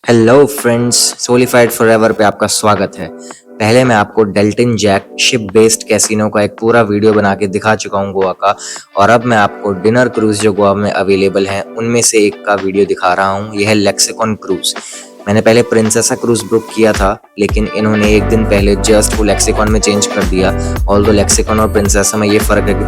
Hello friends, सोलिफाइड forever पे आपका स्वागत है। पहले मैं आपको Deltin Jaqk ship based casino का एक पूरा वीडियो बना के दिखा चुका हूँ गोवा का। और अब मैं आपको डिनर क्रूज जो गोवा में अवेलेबल हैं उनमें से एक का वीडियो दिखा रहा हूँ। यह है लेक्सिकॉन क्रूज। मैंने पहले प्रिंसेसा क्रूज बुक किया था, लेकिन इन्होंने एक दिन पहले जस्ट वो लेक्सिकॉन में चेंज कर दिया। ऑल्दो लेक्सिकॉन और प्रिंसेसा में ये फर्क है कि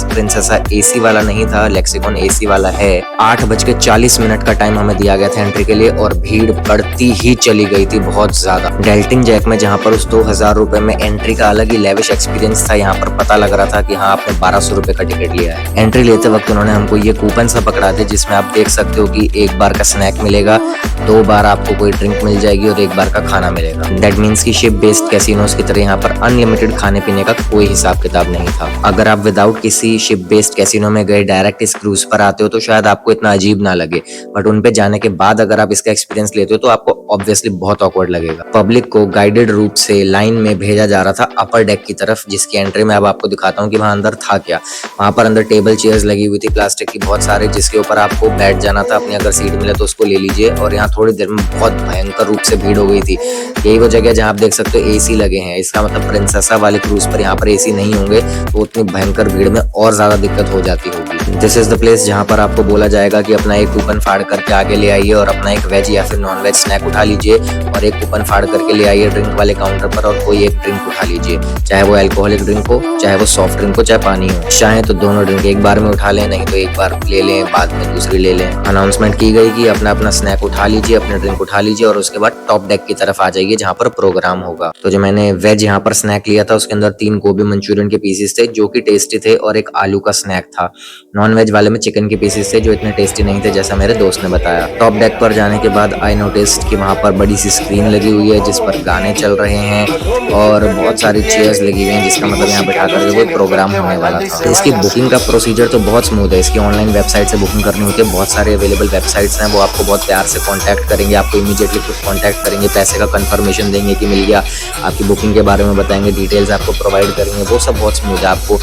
प्रिंसेसा एसी वाला नहीं था, लेक्सिकॉन एसी वाला है। 8:40 का टाइम हमें दिया गया था एंट्री के लिए और भीड़ बढ़ती ही चली गई थी बहुत ज्यादा। डेल्टन जैक में जहाँ पर उस 2000 रुपए में एंट्री का अलग ही लेविश एक्सपीरियंस था, यहाँ पर पता लग रहा था कि हाँ आपने 1200 रुपए का टिकट लिया है। एंट्री लेते वक्त उन्होंने हमको ये कूपन सा पकड़ा थे जिसमें आप देख सकते हो कि 1 बार का स्नैक मिलेगा, 2 बार आपको कोई ड्रिंक मिल जाएगी और 1 बार का खाना मिलेगा। दैट मीन्स की शिप बेस्ड कैसीनोज की तरह यहाँ पर अनलिमिटेड खाने पीने का कोई हिसाब किताब नहीं था। अगर आप विदाउट किसी शिप बेस्ड कैसीनो में गए डायरेक्ट इस क्रूज पर आते हो तो शायद आपको इतना अजीब ना लगे, बट उन पे जाने के बाद अगर आप इसका एक्सपीरियंस लेते हो तो आपको ऑब्वियसली बहुत ऑकवर्ड लगेगा। पब्लिक को गाइडेड रूप से लाइन में भेजा जा रहा था अपर डेक की तरफ, जिसकी एंट्री में अब आपको दिखाता हूँ कि वहां अंदर था क्या। वहां पर अंदर टेबल चेयर्स लगी हुई थी प्लास्टिक की बहुत सारे, जिसके ऊपर आपको बैठ जाना था। अपनी अगर सीट मिले तो उसको ले लीजिए। और यहाँ थोड़ी देर में बहुत भयंकर रूप से भीड़ हो गई थी। यही वो जगह जहाँ आप देख सकते हो एसी लगे हैं। इसका मतलब प्रिंसेसा वाले क्रूज पर यहाँ पर एसी नहीं होंगे तो उतनी भयंकर भीड़ में और ज्यादा दिक्कत हो जाती होगी। दिस इज द प्लेस जहाँ पर आपको बोला जाएगा कि अपना एक कूपन फाड़ करके आगे ले आइए और अपना एक वेज या फिर नॉन वेज स्नैक उठा लीजिए और एक कूपन फाड़ करके ले आइए ड्रिंक वाले काउंटर पर और कोई एक ड्रिंक उठा लीजिए, चाहे वो अल्कोहलिक ड्रिंक हो, चाहे वो सॉफ्ट ड्रिंक हो, चाहे पानी हो। चाहे तो दोनों ड्रिंक एक बार में उठा लें, नहीं तो एक बार ले लें बाद में दूसरी ले लें। अनाउंसमेंट की गई कि अपना अपना स्नैक उठा लीजिए, अपने ड्रिंक उठा लीजिए और उसके बाद टॉप डेक की तरफ आ जाइए जहाँ पर प्रोग्राम होगा। तो जो मैंने वेज यहाँ पर स्नैक लिया था उसके अंदर 3 गोभी मंचूरियन के पीसेस थे जो कि टेस्टी थे और एक आलू का स्नैक था। नॉन वेज वाले में चिकन के पीसेस थे जो इतने टेस्टी नहीं थे जैसा मेरे दोस्त ने बताया। टॉप डेक पर जाने के बाद आई नोटिस्ड कि वहाँ पर बड़ी सी स्क्रीन लगी हुई है जिस पर गाने चल रहे हैं और बहुत सारी चेयर्स लगी हुई हैं, जिसका मतलब यहाँ बैठा कर कोई प्रोग्राम होने वाला था। तो इसकी बुकिंग का प्रोसीजर तो बहुत स्मूथ है। इसकी ऑनलाइन वेबसाइट से बुकिंग करनी होती है। बहुत सारे अवेलेबल वेबसाइट्स हैं, वो आपको बहुत प्यार से कॉन्टैक्ट करेंगे, आपको इमीडिएटली खुद कॉन्टैक्ट करेंगे, पैसे का कंफर्मेशन देंगे कि मिल गया, आपकी बुकिंग के बारे में बताएंगे, डिटेल्स आपको प्रोवाइड करेंगे। वो सब बहुत स्मूथ है। आपको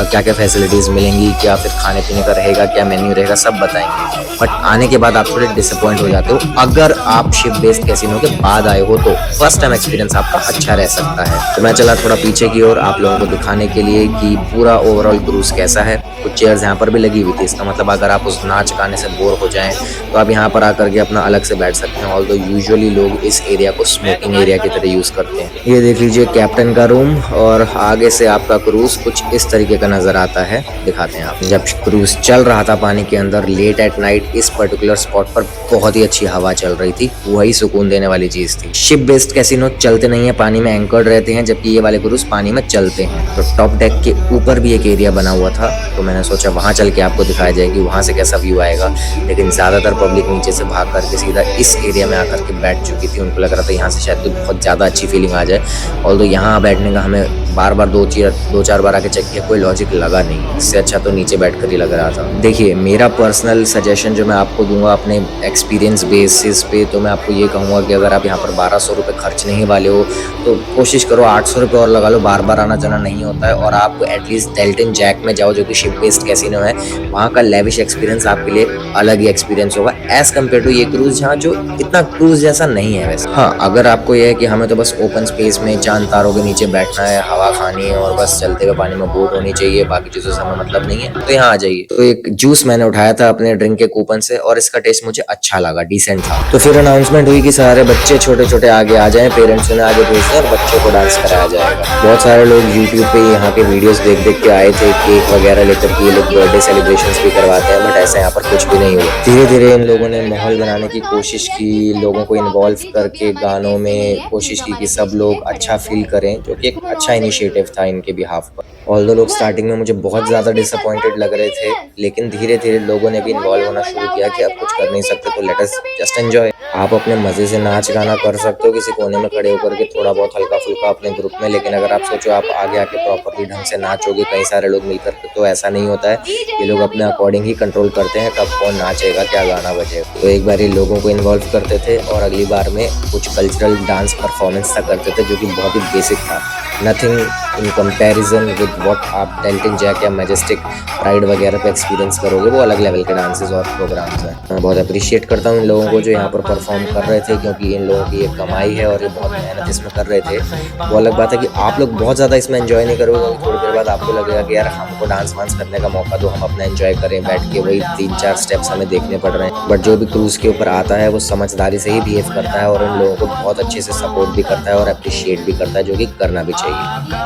क्या क्या फैसिलिटीज़ मिलेंगी, क्या फिर खाने पीने का रहेगा, क्या मेन्यू रहेगा, सब बताएंगे। बट आने के बाद आप थोड़े डिसअपॉइंट हो जाते हो अगर आप शिप बेस्ड कैसीनो के बाद आए हो तो फर्स्ट टाइम एक्सपीरियंस आपका अच्छा रह सकता है। तो मैं चला थोड़ा पीछे की ओर आप लोगों को दिखाने के लिए कि पूरा ओवरऑल क्रूज कैसा है। कुछ चेयर्स यहाँ पर भी लगी हुई थी, इसका मतलब अगर आप उस नाच गाने से बोर हो जाएं तो आप यहाँ पर आकर के अपना अलग से बैठ सकते हैं। ऑल्दो यूजुअली लोग इस एरिया को स्मोकिंग एरिया की तरह यूज करते हैं। ये देख लीजिए कैप्टन का रूम और आगे से आपका क्रूज कुछ इस तरीके का नजर आता है। दिखाते हैं आप। जब क्रूज चल रहा था पानी के अंदर लेट एट नाइट, इस पर्टिकुलर स्पॉट पर बहुत ही अच्छी हवा चल रही थी, वही सुकून देने वाली चीज थी। शिप बेस्ड कैसीनो चलते नहीं है, पानी में एंकर्ड रहते हैं, जबकि ये वाले क्रूज पानी में चलते हैं। तो टॉप डेक के ऊपर भी एक एरिया बना हुआ था, तो मैंने सोचा वहां चल के आपको दिखाया जाएगी वहां से कैसा व्यू आएगा। लेकिन ज्यादातर पब्लिक नीचे से भाग करके सीधा इस एरिया में आकर के बैठ चुकी थी। उनको लग रहा था यहाँ से शायद बहुत ज्यादा अच्छी फीलिंग आ जाए। ऑल्दो यहाँ बैठने का हमें बार बार 2-4 बार आके चेक किया, कोई लॉजिक लगा नहीं। इससे अच्छा तो नीचे बैठ कर ही लग रहा था। देखिए, मेरा पर्सनल सजेशन जो मैं आपको दूंगा अपने एक्सपीरियंस बेसिस पे, तो मैं आपको ये कहूँगा कि अगर आप यहाँ पर 1200 रुपये खर्चने वाले हो तो कोशिश करो 800 रुपये और लगा लो। बार बार आना जाना नहीं होता है। और आप एटलीस्ट डेल्टन जैक में जाओ जो कि शिप बेस्ड कैसीनो है। वहाँ का लेविश एक्सपीरियंस आपके लिए अलग ही एक्सपीरियंस होगा एज कम्पेयर टू ये क्रूज, जहाँ जो इतना क्रूज जैसा नहीं है वैसे। हाँ, अगर आपको यह है कि हमें तो बस ओपन स्पेस में चांद तारों के नीचे बैठना है, हवा खानी है और बस चलते हुए पानी में बोट होनी चाहिए, बाकी चीजों से हमें मतलब नहीं है, तो यहाँ आ जाइए। तो एक जूस मैंने उठाया था अपने ड्रिंक के कूपन से और इसका टेस्ट मुझे अच्छा लगा, डिसेंट था। तो फिर अनाउंसमेंट हुई कि सारे बच्चे छोटे छोटे आगे आ जाएं, पेरेंट्स उन्हें आगे भेजते हैं और बच्चों को डांस कराया जाएगा। बहुत सारे लोग यूट्यूब पे यहाँ के वीडियोस देख देख के आए थे, केक वगैरह लेकर के ये लोग बर्थडे सेलिब्रेशंस भी करवाते हैं, बट ऐसा यहाँ पर कुछ भी नहीं हुआ। धीरे धीरे इन लोगों ने माहौल बनाने की कोशिश की, लोगों को इन्वॉल्व करके गानों में कोशिश की कि सब लोग अच्छा फील करें, जो कि एक अच्छा इनिशिएटिव था इनके बिहाफ पर। ऑल्दो लोग स्टार्टिंग में मुझे बहुत ज़्यादा डिसअपॉइंटेड लग रहे थे, लेकिन धीरे धीरे लोगों ने भी इन्वॉल्व होना शुरू किया कि अब कुछ कर नहीं सकते तो लेट अस जस्ट एंजॉय। आप अपने मज़े से नाच गाना कर सकते हो किसी कोने में खड़े होकर के, थोड़ा बहुत हल्का फुल्का अपने ग्रुप में, लेकिन अगर आप सोचो आप आगे आके प्रॉपरली ढंग से नाचोगे कई सारे लोग मिलकर के, तो ऐसा नहीं होता है। ये लोग अपने अकॉर्डिंग ही कंट्रोल करते हैं कब कौन नाचेगा, क्या गाना बजेगा। तो एक बार ये लोगों को इन्वॉल्व करते थे और अगली बार में कुछ कल्चरल डांस परफॉर्मेंस सा करते थे जो कि बहुत ही बेसिक था। Nothing in comparison with what आप डेल्टन जैक या मैजेस्टिक राइड वगैरह पे एक्सपीरियंस करोगे, वो अलग लेवल के डांसेस और प्रोग्राम्स हैं। मैं बहुत अप्रिशिएट करता हूँ इन लोगों को जो यहाँ पर परफॉर्म कर रहे थे, क्योंकि इन लोगों की ये कमाई है और ये बहुत मेहनत इसमें कर रहे थे। वो अलग बात है कि आप लोग बहुत ज़्यादा इसमें एंजॉय नहीं करोगे, थोड़ी देर बाद आपको लगेगा कि यार हमको डांस वांस करने का मौका दो, हम अपना एंजॉय करें बैठ के, वही 3-4 स्टेप्स हमें देखने पड़ रहे हैं। बट जो भी क्रूज़ के ऊपर आता है वो समझदारी से ही बिहेव करता है और इन लोगों को बहुत अच्छे से सपोर्ट भी करता है और अप्रिशिएट भी करता है, जो कि करना भी चाहिए।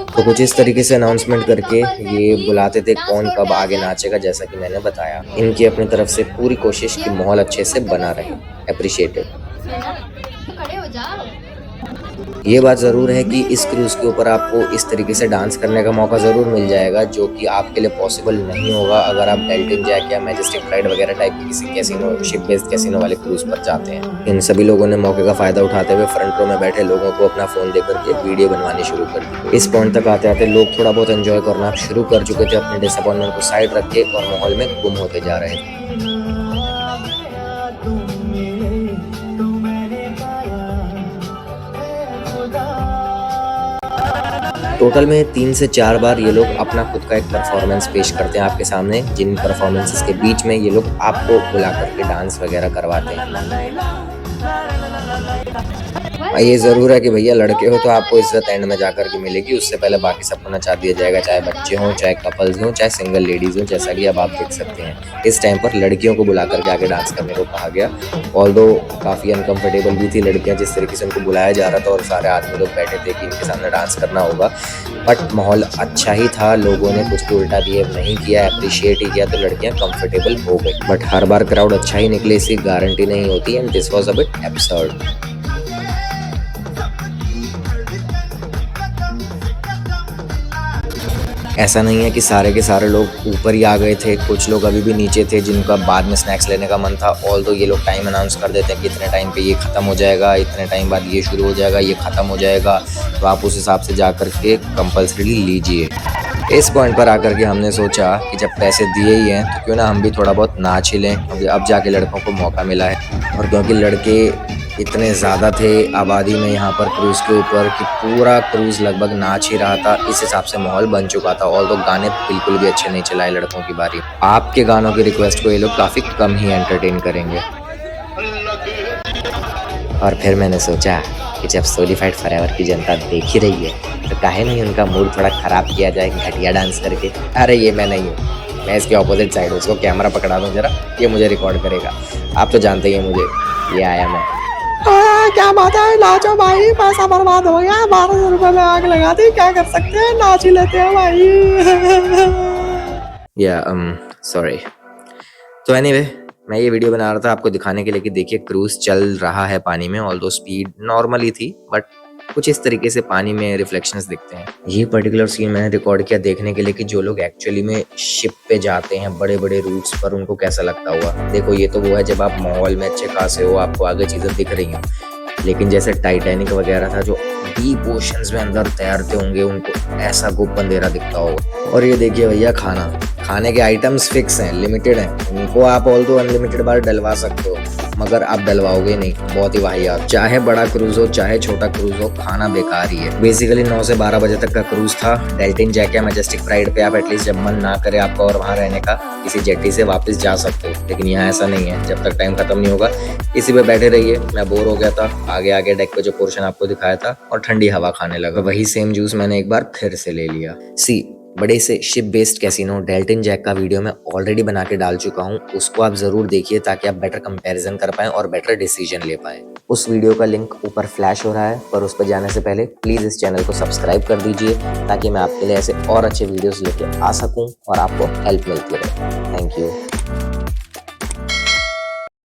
तो कुछ इस तरीके से अनाउंसमेंट करके ये बुलाते थे कौन कब आगे नाचेगा, जैसा कि मैंने बताया। इनकी अपनी तरफ से पूरी कोशिश कि माहौल अच्छे से बना रहे। अप्रिशिएटेड। ये बात ज़रूर है कि इस क्रूज़ के ऊपर आपको इस तरीके से डांस करने का मौका ज़रूर मिल जाएगा, जो कि आपके लिए पॉसिबल नहीं होगा अगर आप डेल्टन जैक या मैजेस्टिक राइड वगैरह टाइप की किसी कैसीनो, शिप बेस्ड कैसीनो वाले क्रूज़ पर जाते हैं। इन सभी लोगों ने मौके का फ़ायदा उठाते हुए फ्रंट रो में बैठे लोगों को अपना फ़ोन देकर के वीडियो बनवानी शुरू कर दी। इस पॉइंट तक आते आते लोग थोड़ा बहुत एंजॉय करना शुरू कर चुके थे, अपने डिसअपॉइंटमेंट को साइड रख के, और माहौल में गुम होते जा रहे थे। टोटल में 3 से 4 बार ये लोग अपना खुद का एक परफॉर्मेंस पेश करते हैं आपके सामने, जिन परफॉर्मेंसेस के बीच में ये लोग आपको बुला करके डांस वगैरह करवाते हैं। ये ज़रूर है कि भैया लड़के हो तो आपको इज्जत एंड में जाकर के मिलेगी, उससे पहले बाकी सबको नचा दिया जाएगा, चाहे बच्चे हों, चाहे कपल्स हों, चाहे सिंगल लेडीज़ हों। जैसा कि अब आप देख सकते हैं इस टाइम पर लड़कियों को बुला करके आगे डांस करने को कहा गया। ऑल्दो काफ़ी अनकंफर्टेबल भी थी लड़कियां, जिस तरीके से उनको बुलाया जा रहा था और सारे आदमी लोग बैठे थे कि इनके सामने डांस करना होगा। बट माहौल अच्छा ही था, लोगों ने कुछ भी उल्टा बिहेव नहीं किया, अप्रिशिएट ही किया, तो लड़कियां कंफर्टेबल हो गई। बट हर बार क्राउड अच्छा ही निकले इसकी गारंटी नहीं होती, and this was a bit absurd. ऐसा नहीं है कि सारे के सारे लोग ऊपर ही आ गए थे, कुछ लोग अभी भी नीचे थे जिनका बाद में स्नैक्स लेने का मन था। ऑल्दो ये लोग टाइम अनाउंस कर देते हैं कि इतने टाइम पे ये ख़त्म हो जाएगा, इतने टाइम बाद ये शुरू हो जाएगा, ये ख़त्म हो जाएगा, तो आप उस हिसाब से जा कर के कंपल्सरीली लीजिए। इस पॉइंट पर आकर के हमने सोचा कि जब पैसे दिए ही हैं तो क्यों ना हम भी थोड़ा बहुत नाच ही लें। अब जाके लड़कों को मौका मिला है, और क्योंकि लड़के इतने ज़्यादा थे आबादी में यहाँ पर क्रूज़ के ऊपर कि पूरा क्रूज़ लगभग नाच ही रहा था, इस हिसाब से माहौल बन चुका था। और तो गाने बिल्कुल भी अच्छे नहीं चलाए लड़कों की बारी। आपके गानों की रिक्वेस्ट को ये लोग काफ़ी कम ही एंटरटेन करेंगे। और फिर मैंने सोचा कि जब सोलिफाइड फॉरएवर की जनता देख ही रही है तो काहे नहीं उनका मूड थोड़ा ख़राब किया जाए घटिया डांस करके। अरे ये मैं नहीं हूँ, मैं इसके ऑपोजिट साइड हूँ। इसको कैमरा पकड़ा दूँ जरा, ये मुझे रिकॉर्ड करेगा। आप तो जानते ही हैं मुझे, ये आया मैं। क्या बात है, नाचो भाई, पैसा बर्बाद हो गया, 1200 रुपये में आग लगा दी, क्या कर सकते हैं, नाच ही लेते हैं भाई। सॉरी। तो एनीवे, मैं ये वीडियो बना रहा था आपको दिखाने के लिए कि देखिए क्रूज चल रहा है पानी में, ऑल्दो स्पीड नॉर्मली थी, बट कुछ इस तरीके से पानी में रिफ्लेक्शंस दिखते हैं। ये पर्टिकुलर सीन मैंने रिकॉर्ड किया देखने के लिए कि जो लोग एक्चुअली में शिप पे जाते हैं बड़े बड़े रूट्स पर, उनको कैसा लगता हुआ। देखो ये तो वो है जब आप माहौल में अच्छे खासे हो, आपको आगे चीजें दिख रही हैं, लेकिन जैसे टाइटैनिक वगैरह था जो डीप ओशंस में अंदर तैरते होंगे, उनको ऐसा गुप्त अंधेरा दिखता होगा। और ये देखिए भैया, खाने के आइटम्स फिक्स हैं, लिमिटेड हैं, उनको आप ऑल्दो अनलिमिटेड बार डलवा सकते हो, मगर आप डलवाओगे नहीं। बहुत ही वाहियात, चाहे बड़ा क्रूज हो चाहे छोटा क्रूज हो, खाना बेकार ही है। बेसिकली 9 से 12 बजे तक का क्रूज था। डेल्टन जैक या मैजेस्टिक राइड पे आप एटलीस्ट जब मन ना करे आपका और वहाँ रहने का, किसी जेटी से वापस जा सकते हो, लेकिन यहाँ ऐसा नहीं है। जब तक टाइम खत्म नहीं होगा इसी पे बैठे रहिए। मैं बोर हो गया था, आगे डेक पे जो पोर्शन आपको दिखाया था और ठंडी हवा खाने लगा। वही सेम जूस मैंने एक बार फिर से ले लिया। बड़े से ship based casino Deltin Jaqk का वीडियो मैं ऑलरेडी बना के डाल चुका हूँ, उसको आप जरूर देखिए ताकि आप बेटर कंपैरिजन कर पाएं और बेटर डिसीजन ले पाएं। उस वीडियो का लिंक ऊपर फ्लैश हो रहा है, पर उस पर जाने से पहले प्लीज इस चैनल को सब्सक्राइब कर दीजिए ताकि मैं आपके लिए ऐसे और अच्छे वीडियोस लेके आ सकूं और आपको हेल्प मिलती रहे। Thank you.